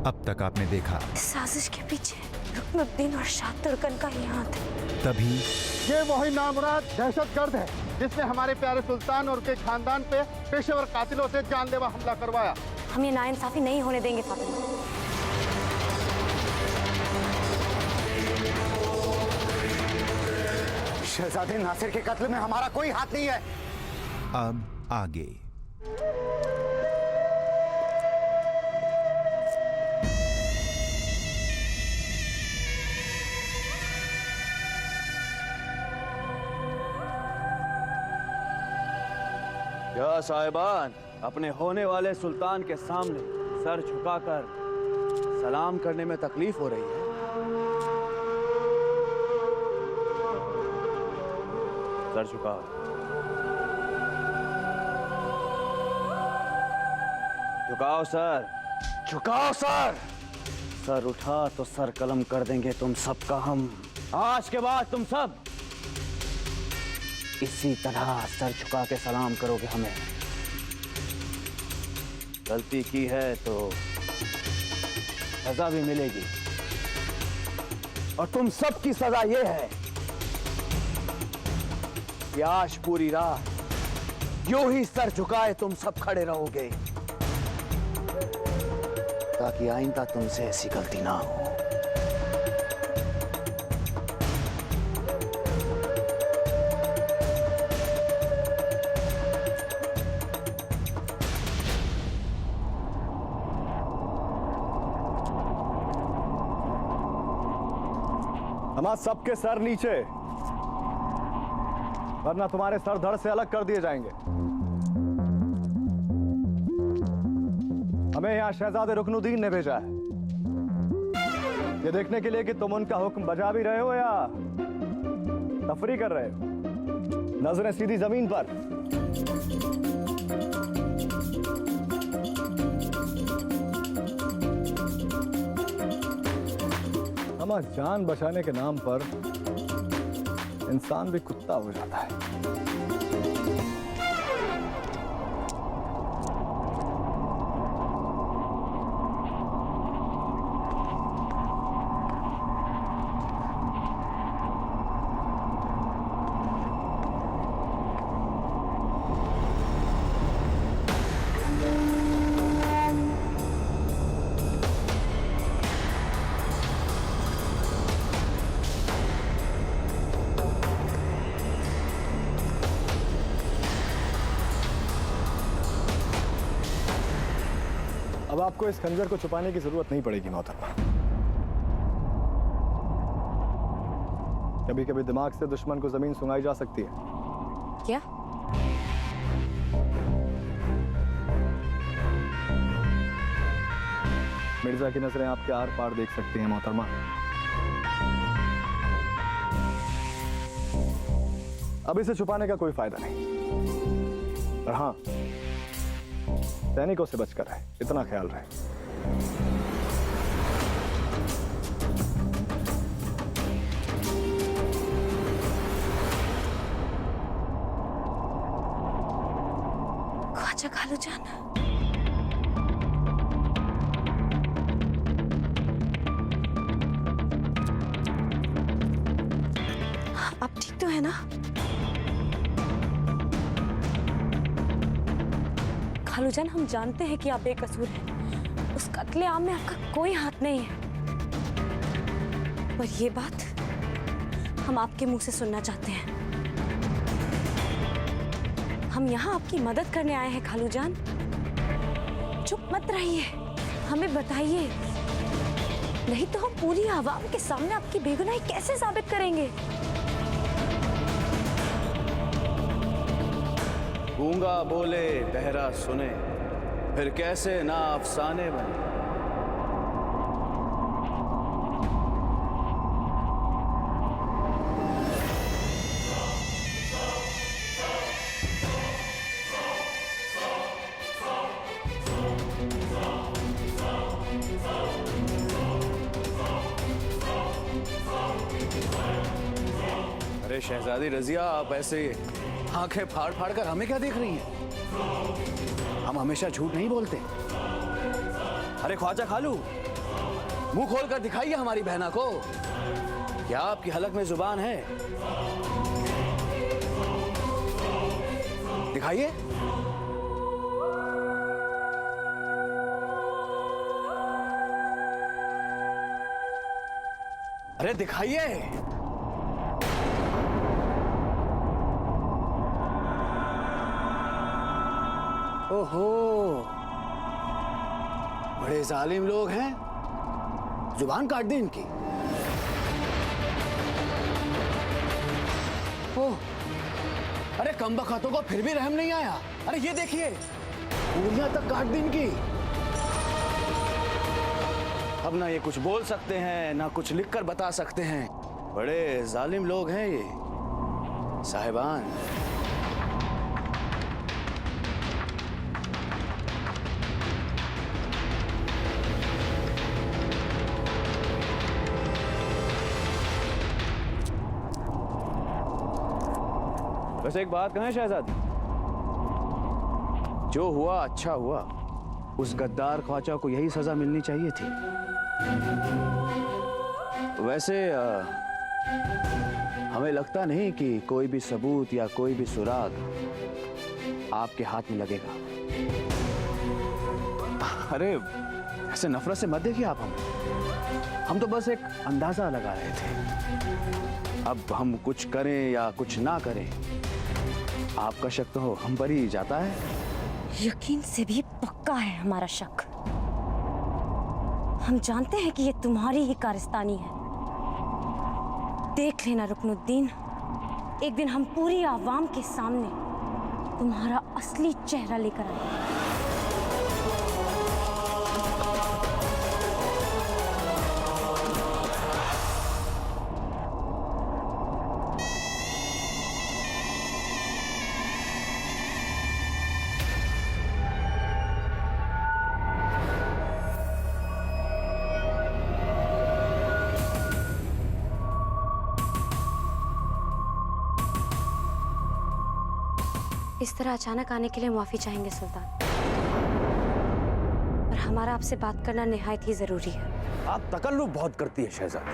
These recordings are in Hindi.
अब तक आपने देखा। साजिश के पीछे रुकनुद्दीन और शाह तुर्कन का ही हाथ है। तभी ये वही नामुराद दहशतगर्द है जिसने हमारे प्यारे सुल्तान और उनके खानदान पे पेशेवर कातिलों से जानलेवा हमला करवाया। हम ये नाइंसाफी नहीं होने देंगे फातिमा। शहजादे नासिर के कत्ल में हमारा कोई हाथ नहीं है। अब आगे। क्या साहिबान, अपने होने वाले सुल्तान के सामने सर झुकाकर सलाम करने में तकलीफ हो रही है? सर झुकाओ। झुकाओ सर, झुकाओ सर। सर उठा तो सर कलम कर देंगे तुम सबका हम। आज के बाद तुम सब इसी तरह सर झुका के सलाम करोगे हमें। गलती की है तो सजा भी मिलेगी, और तुम सबकी सजा ये है कि आज पूरी रात यूं ही सर झुकाए तुम सब खड़े रहोगे, ताकि आइंदा तुमसे ऐसी गलती ना हो। हमारे सबके सर नीचे, वरना तुम्हारे सर धड़ से अलग कर दिए जाएंगे। हमें यहाँ शहजादे रुकनुद्दीन ने भेजा है, ये देखने के लिए कि तुम उनका हुक्म बजा भी रहे हो या तफरी कर रहे हो। नजरें सीधी जमीन पर। हमारी जान बचाने के नाम पर इंसान भी कुत्ता हो जाता है। अब आपको इस खंजर को छुपाने की जरूरत नहीं पड़ेगी मोहतरमा। कभी कभी दिमाग से दुश्मन को जमीन सुंघाई जा सकती है। क्या? मिर्जा की नजरें आपके आर पार देख सकती हैं मोहतरमा। अब इसे छुपाने का कोई फायदा नहीं, पर हाँ, सैनिकों से बचकर रहे, इतना ख्याल रहे। ख्वाजा खालू जान, आप ठीक तो है ना? खालूजान, हम जानते हैं कि आप बेकसूर हैं। उस कत्लेआम में आपका कोई हाथ नहीं है, पर ये बात हम आपके मुंह से सुनना चाहते हैं। हम यहाँ आपकी मदद करने आए हैं खालूजान। चुप मत रहिए, हमें बताइए, नहीं तो हम पूरी आवाम के सामने आपकी बेगुनाही कैसे साबित करेंगे? गूंगा बोले बहरा सुने, फिर कैसे ना अफसाने बने। अरे शहजादी रजिया, आप ऐसे आंखें फाड़ फाड़ कर हमें क्या देख रही हैं? हम हमेशा झूठ नहीं बोलते। अरे ख्वाजा खालू, मुंह खोलकर दिखाइए हमारी बहना को, क्या आपकी हलक में जुबान है? दिखाइए। अरे दिखाइए। ओहो, बड़े जालिम लोग हैं, जुबान काट दी इनकी। ओह, अरे कमबख्तों को फिर भी रहम नहीं आया। अरे ये देखिए, उंगलियां तक काट दी इनकी। अब ना ये कुछ बोल सकते हैं, ना कुछ लिखकर बता सकते हैं। बड़े जालिम लोग हैं ये साहिबान। वैसे एक बात कहें शहजादी, जो हुआ अच्छा हुआ, उस गद्दार ख्वाजा को यही सजा मिलनी चाहिए थी। वैसे हमें लगता नहीं कि कोई भी सबूत या कोई भी सुराग आपके हाथ में लगेगा। अरे ऐसे नफरत से मत देखिए आप हम तो बस एक अंदाजा लगा रहे थे। अब हम कुछ करें या कुछ ना करें, आपका शक तो हम पर ही जाता है। यकीन से भी पक्का है हमारा शक। हम जानते हैं कि ये तुम्हारी ही कारस्तानी है। देख लेना रुकनुद्दीन, एक दिन हम पूरी आवाम के सामने तुम्हारा असली चेहरा लेकर आएंगे। इस तरह अचानक आने के लिए माफी चाहेंगे सुल्तान, पर हमारा आपसे बात करना निहायत ही जरूरी है। आप तकल्लुफ बहुत करती है शहजादी।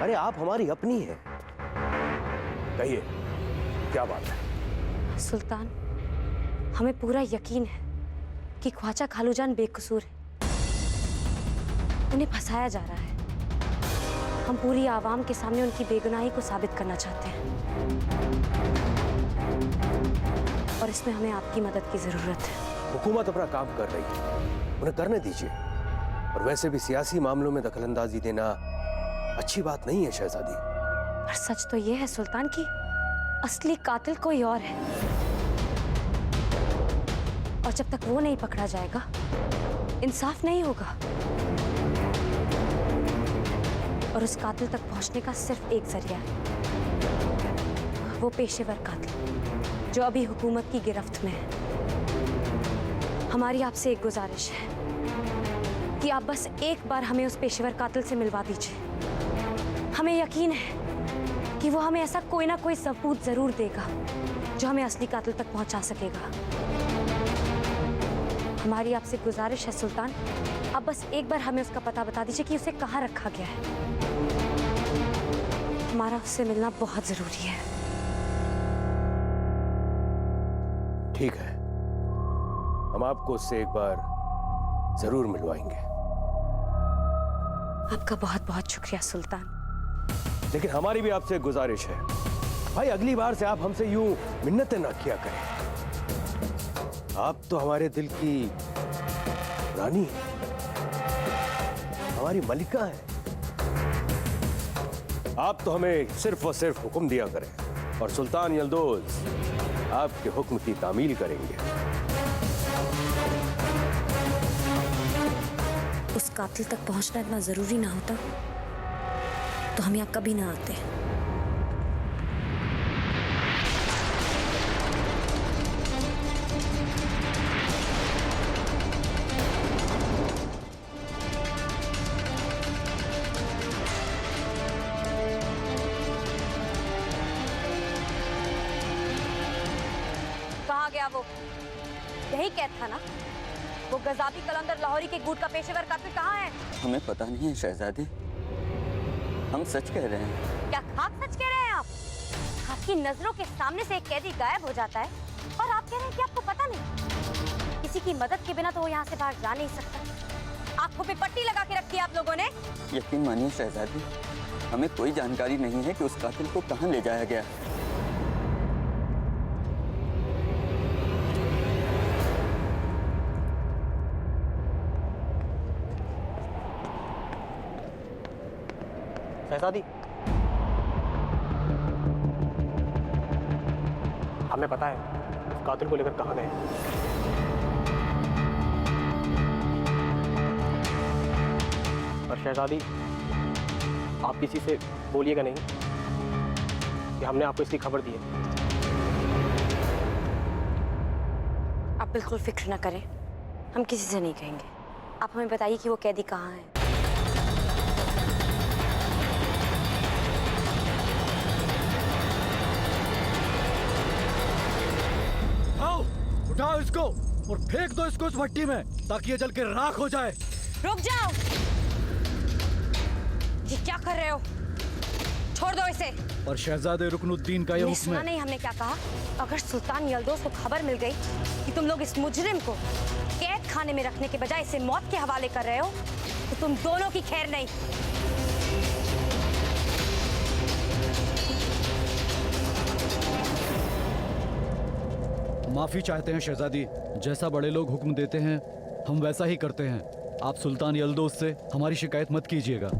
अरे आप हमारी अपनी हैं। कहिए क्या बात है? सुल्तान, हमें पूरा यकीन है कि ख्वाजा खालूजान बेकसूर है। उन्हें फंसाया जा रहा है। हम पूरी आवाम के सामने उनकी बेगुनाही को साबित करना चाहते हैं, और इसमें हमें आपकी मदद की जरूरत है। हुकूमत अपना काम कर रही है, उन्हें करने दीजिए। और वैसे भी सियासी मामलों में दखलंदाजी देना अच्छी बात नहीं है शहजादी। पर सच तो यह है सुल्तान कि असली कातिल कोई और है, और जब तक वो नहीं पकड़ा जाएगा इंसाफ नहीं होगा। और उस कातिल तक पहुंचने का सिर्फ एक जरिया है, वो पेशेवर कातिल जो अभी हुकूमत की गिरफ्त में है। हमारी आपसे एक गुजारिश है कि आप बस एक बार हमें उस पेशेवर कातिल से मिलवा दीजिए। हमें यकीन है कि वो हमें ऐसा कोई ना कोई सबूत जरूर देगा जो हमें असली कातिल तक पहुंचा सकेगा। हमारी आपसे गुजारिश है सुल्तान, आप बस एक बार हमें उसका पता बता दीजिए कि उसे कहाँ रखा गया है। हमारा उससे मिलना बहुत जरूरी है। ठीक है, हम आपको उससे एक बार जरूर मिलवाएंगे। आपका बहुत बहुत शुक्रिया सुल्तान। लेकिन हमारी भी आपसे गुजारिश है भाई, अगली बार से आप हमसे यूं मिन्नतें ना किया करें। आप तो हमारे दिल की रानी हैं, हमारी मलिका हैं। आप तो हमें सिर्फ और सिर्फ हुक्म दिया करें, और सुल्तान यल्दोज आपके हुक्म की तामील करेंगे। उस कातिल तक पहुंचना इतना जरूरी ना होता तो हम यहाँ कभी ना आते। कहाँ गया वो? यही कैद था ना? वो गजाबी कलंदर लाहौरी के गुट का पेशेवर कातिल कहाँ है? हमें पता नहीं है शहजादी, हम सच कह रहे हैं। क्या खाक सच कह रहे हैं आप? आपकी नजरों के सामने से एक कैदी गायब हो जाता है और आप कह रहे हैं कि आपको पता नहीं। किसी की मदद के बिना तो वो यहाँ से बाहर जा नहीं सकता। आंखों पे पट्टी लगा के रखी है आप लोगों ने। यकीन मानिए शहजादी, हमें कोई जानकारी नहीं है कि उस कातिल को कहाँ ले जाया गया है। शहजादी, हमें पता है उस कातिल को लेकर कहाँ गए। पर शहजादी, आप किसी से बोलिएगा नहीं कि हमने आपको इसकी खबर दी है। आप बिल्कुल फिक्र न करें, हम किसी से नहीं कहेंगे। आप हमें बताइए कि वो कैदी कहाँ है। उठाओ इसको और फेंक दो इसको इस भट्टी में ताकि ये जल के राख हो जाए। रुक जाओ! ये क्या कर रहे हो? छोड़ दो इसे। और शहजादे रुकनुद्दीन का ये हुक्म सुना है। नहीं हमने क्या कहा? अगर सुल्तान यल्दोज को खबर मिल गई कि तुम लोग इस मुजरिम को कैद खाने में रखने के बजाय इसे मौत के हवाले कर रहे हो तो तुम दोनों की खैर नहीं। माफी चाहते हैं शहजादी, जैसा बड़े लोग हुक्म देते हैं हम वैसा ही करते हैं। आप सुल्तान यल्दोज से हमारी शिकायत मत कीजिएगा।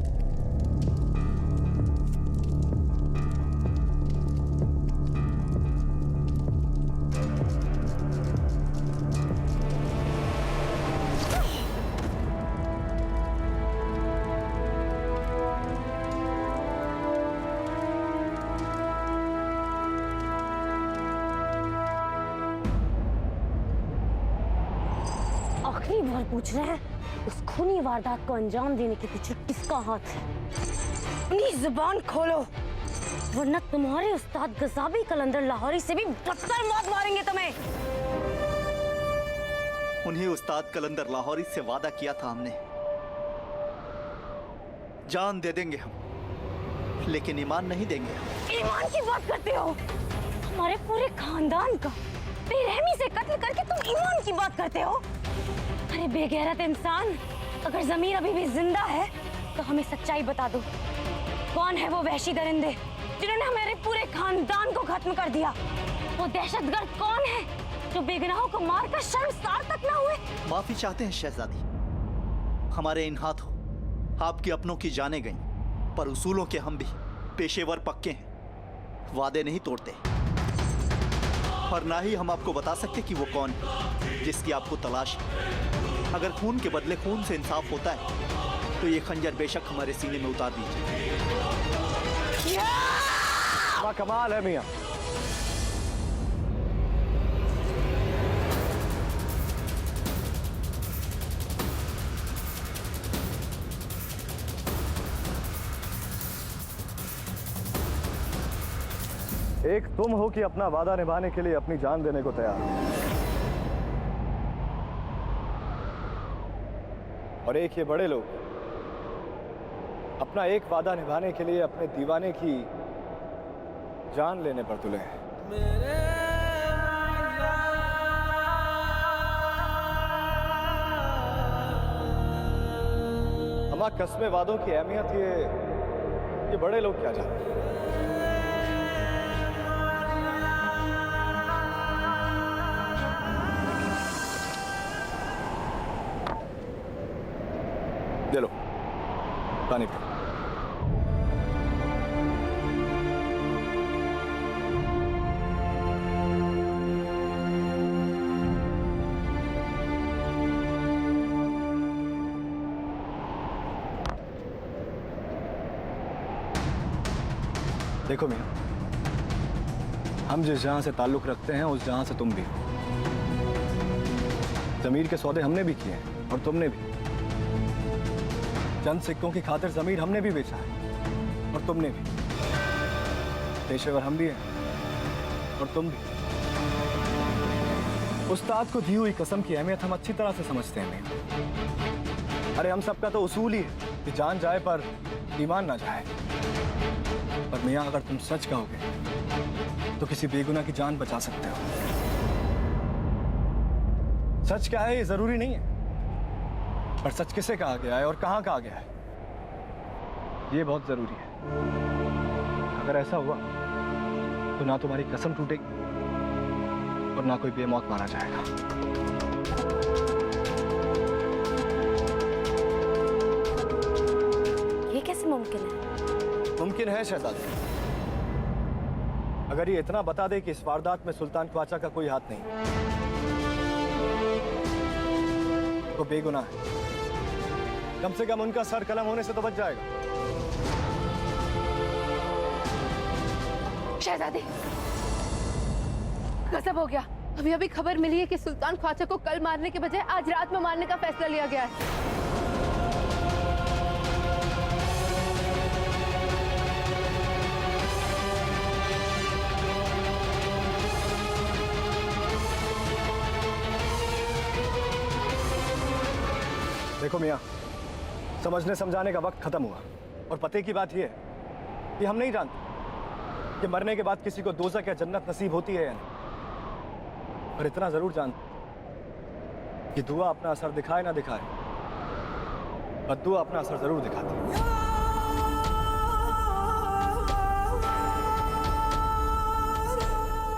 आखिरी बार पूछ रहे हैं, उस खूनी वारदात को अंजाम देने के पीछे किसका हाथ है? अपनी जुबान खोलो वरना तुम्हारे उस्ताद गजाबी कलंदर लाहौरी से भी बदतर मौत मारेंगे तुम्हें। उन्हीं उस्ताद कलंदर लाहौरी से वादा किया था हमने, जान दे देंगे हम, लेकिन ईमान नहीं देंगे हम। ईमान की बात करते हो? हमारे पूरे खानदान का बेरहमी से कत्ल करके तुम ईमान की बात करते हो? अरे बेगैरत इंसान, अगर जमीर अभी भी जिंदा है तो हमें सच्चाई बता दो। कौन है वो वहशी दरिंदे जिन्होंने हमारे पूरे खानदान को खत्म कर दिया? वो दहशतगर्द कौन है जो बेगुनाहों को मारकर शर्मसार तक ना हुए? माफी चाहते हैं शहजादी, हमारे इन हाथों आपके अपनों की जाने गईं, पर उसूलों के हम भी पेशेवर पक्के हैं, वादे नहीं तोड़ते। और ना ही हम आपको बता सकते कि वो कौन है जिसकी आपको तलाश है। अगर खून के बदले खून से इंसाफ होता है तो ये खंजर बेशक हमारे सीने में उतार दीजिए। कमाल है मियां। एक तुम हो कि अपना वादा निभाने के लिए अपनी जान देने को तैयार हो, और एक ये बड़े लोग अपना एक वादा निभाने के लिए अपने दीवाने की जान लेने पर तुले हैं। हमारे कस्मे वादों की अहमियत ये बड़े लोग क्या जानते हैं। ले लो पानी पी। देखो मियां, हम जिस जहां से ताल्लुक रखते हैं उस जहां से तुम भी हो। जमीर के सौदे हमने भी किए हैं और तुमने भी। चंद सिक्कों की खातिर जमीर हमने भी बेचा है और तुमने भी। पेशेवर हम भी हैं और तुम भी। उस्ताद को दी हुई कसम की अहमियत हम अच्छी तरह से समझते हैं मियां। अरे हम सबका तो उसूल ही है कि जान जाए पर ईमान ना जाए। पर मियां अगर तुम सच कहोगे तो किसी बेगुनाह की जान बचा सकते हो। सच क्या है ये जरूरी नहीं है, पर सच किसे कहा गया है और कहां कहा गया है ये बहुत जरूरी है। अगर ऐसा हुआ तो ना तुम्हारी कसम टूटेगी और ना कोई बेमौत मारा जाएगा। ये कैसे मुमकिन है? मुमकिन है शहजादी। अगर ये इतना बता दे कि इस वारदात में सुल्तान ख्वाजा का कोई हाथ नहीं तो बेगुनाह है, कम से कम उनका सर कलम होने से तो बच जाएगा। शहजादी, गजब हो गया। अभी अभी खबर मिली है कि सुल्तान ख्वाजा को कल मारने के बजाय आज रात में मारने का फैसला लिया गया है। देखो मियां, समझने समझाने का वक्त खत्म हुआ और पते की बात यह है कि हम नहीं जानते कि मरने के बाद किसी को दोज़ख या जन्नत नसीब होती है या नहीं। पर इतना जरूर जानते कि दुआ अपना असर दिखाए ना दिखाए, बद्दुआ अपना असर जरूर दिखाती है।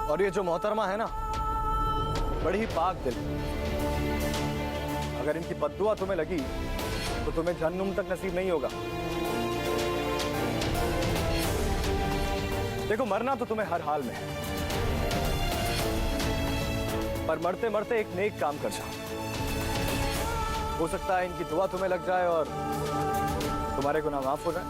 और ये जो मोहतरमा है ना, बड़ी ही पाक दिल। अगर इनकी बद्दुआ तुम्हें लगी तो तुम्हें जहन्नुम तक नसीब नहीं होगा। देखो, मरना तो तुम्हें हर हाल में है, पर मरते मरते एक नेक काम कर जाओ। हो सकता है इनकी दुआ तुम्हें लग जाए और तुम्हारे गुनाह माफ हो जाए।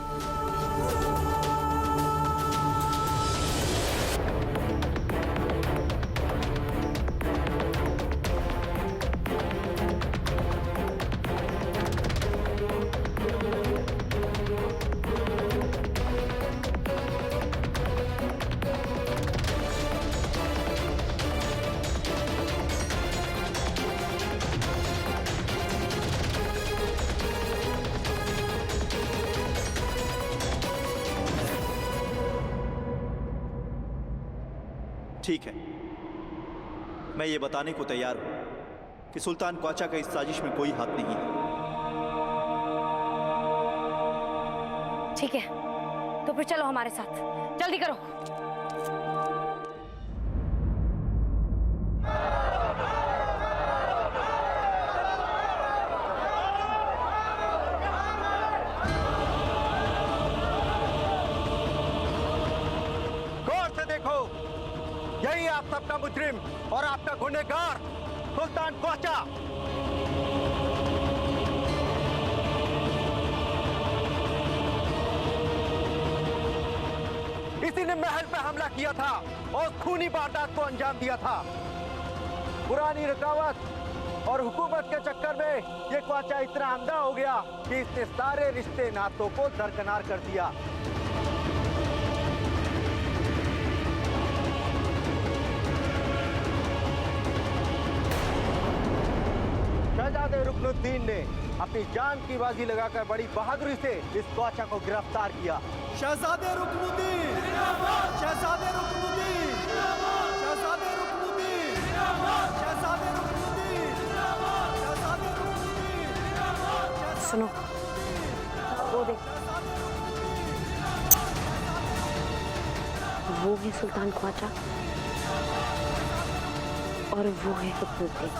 ठीक है, मैं ये बताने को तैयार हूं कि सुल्तान ख्वाजा का इस साजिश में कोई हाथ नहीं है। ठीक है, तो फिर चलो हमारे साथ, जल्दी करो। गौर से देखो, यही आप सबका मुजरिम और आपका गुनहगार सुल्तान ख्वाजा। इसी ने महल पे हमला किया था और खूनी वारदात को अंजाम दिया था। पुरानी रकावत और हुकूमत के चक्कर में ये ख्वाजा इतना अंधा हो गया कि इसने सारे रिश्ते नातों को दरकिनार कर दिया। शहजादे रुकनुद्दीन ने अपनी जान की बाजी लगाकर बड़ी बहादुरी से इस ख्वाजा को गिरफ्तार किया। शहजादे रुकनुद्दीन, शहजादे रुकनुद्दीन, शहजादे रुकनुद्दीन, शहजादे रुकनुद्दीन, शहजादे रुकनुद्दीन। सुनो, वो देख, वो है सुल्तान ख्वाजा और वो है रुकनुद्दीन।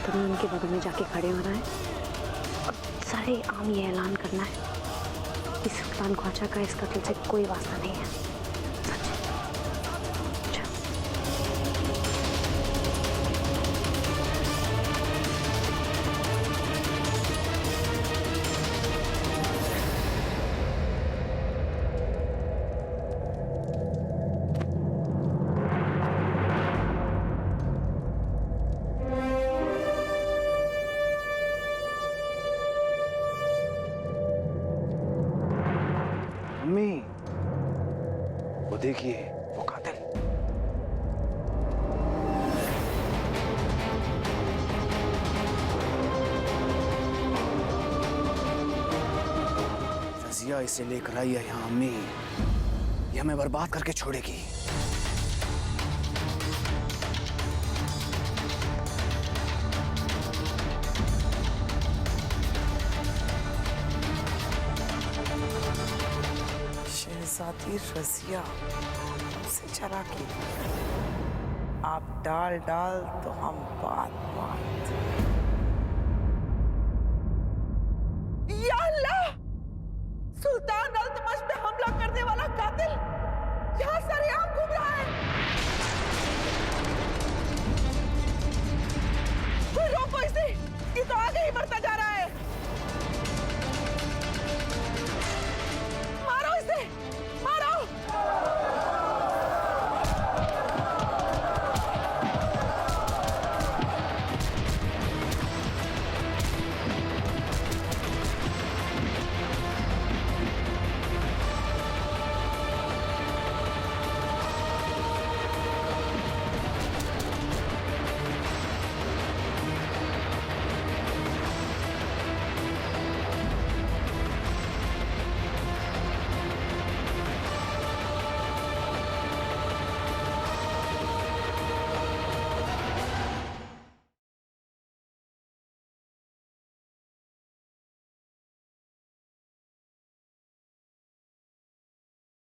तुम्हें उनके बगल में जाके खड़े होना है और सारे आम ये ऐलान करना है कि सुल्तान ख्वाजा का इस कत्ल से कोई वास्ता नहीं है। सच। अम्मी, वो देखिए, वो कातिल। रजिया इसे लेकर आई है यहाँ अम्मी, ये हमें बर्बाद करके छोड़ेगी। शहजादी रजिया हमसे चला के आप डाल डाल तो हम बात बात